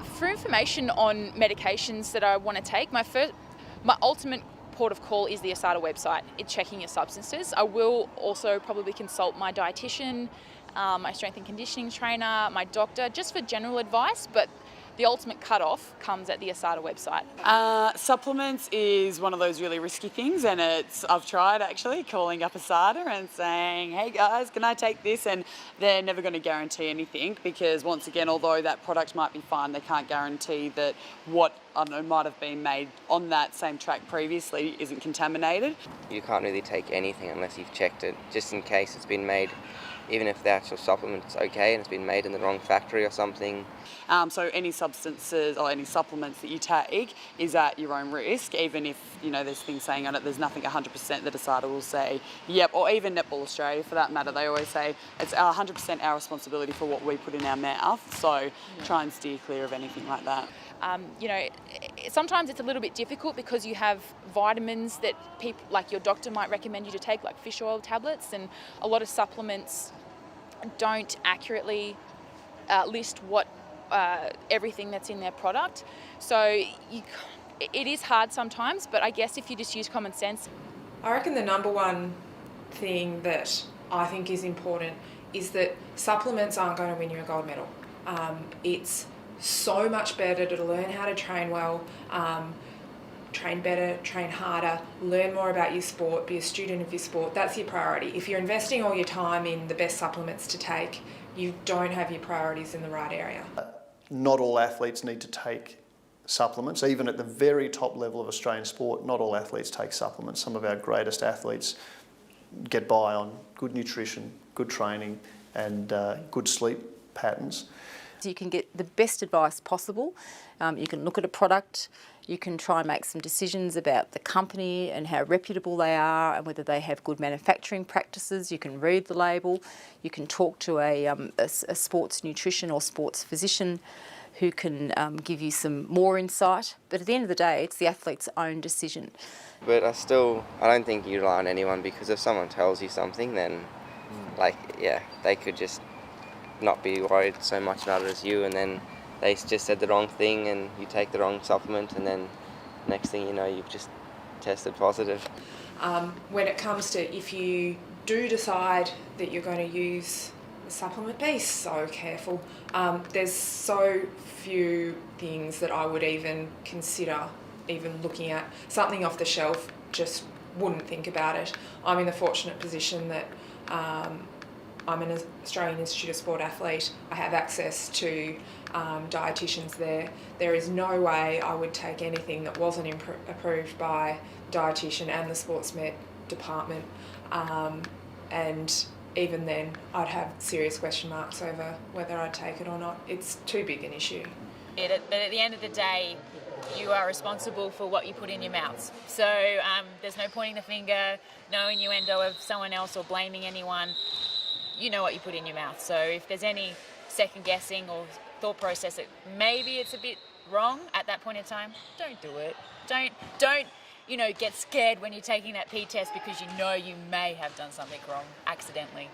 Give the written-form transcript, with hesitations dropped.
For information on medications that I want to take, my ultimate port of call is the ASADA website. It's checking your substances. I will also probably consult my dietitian, my strength and conditioning trainer, my doctor, just for general advice, but the ultimate cutoff comes at the ASADA website. Supplements is one of those really risky things, and I've tried actually calling up ASADA and saying, hey guys, can I take this? And they're never going to guarantee anything because, once again, although that product might be fine, they can't guarantee that what might have been made on that same track previously isn't contaminated. You can't really take anything unless you've checked it, just in case it's been made, even if the actual supplement's okay and it's been made in the wrong factory or something. So any substances or any supplements that you take is at your own risk, even if, there's things saying on it, there's nothing 100% that ASADA will say, yep, or even Netball Australia for that matter, they always say it's 100% our responsibility for what we put in our mouth, so try and steer clear of anything like that. Sometimes it's a little bit difficult because you have vitamins that people, like your doctor, might recommend you to take, like fish oil tablets, and a lot of supplements don't accurately list what everything that's in their product. So it is hard sometimes, but I guess if you just use common sense. I reckon the number one thing that I think is important is that supplements aren't going to win you a gold medal. It's so much better to learn how to train well, train better, train harder, learn more about your sport, be a student of your sport. That's your priority. If you're investing all your time in the best supplements to take, you don't have your priorities in the right area. Not all athletes need to take supplements. Even at the very top level of Australian sport, not all athletes take supplements. Some of our greatest athletes get by on good nutrition, good training and good sleep patterns. You can get the best advice possible. You can look at a product, you can try and make some decisions about the company and how reputable they are and whether they have good manufacturing practices. You can read the label, you can talk to a sports nutrition or sports physician who can give you some more insight. But at the end of the day, it's the athlete's own decision. But I don't think you rely on anyone, because if someone tells you something, then they could just not be worried so much about it as you, and then they just said the wrong thing and you take the wrong supplement, and then next thing you know, you've just tested positive. When it comes to, if you do decide that you're going to use a supplement, be so careful. There's so few things that I would even consider even looking at. Something off the shelf, just wouldn't think about it. I'm in the fortunate position that I'm an Australian Institute of Sport athlete. I have access to dietitians there. There is no way I would take anything that wasn't approved by dietitian and the sports med department. And even then, I'd have serious question marks over whether I'd take it or not. It's too big an issue. But at the end of the day, you are responsible for what you put in your mouths. So there's no pointing the finger, no innuendo of someone else or blaming anyone. You know what you put in your mouth. So if there's any second guessing or thought process that maybe it's a bit wrong at that point in time, don't do it. Don't get scared when you're taking that P test because you know you may have done something wrong accidentally.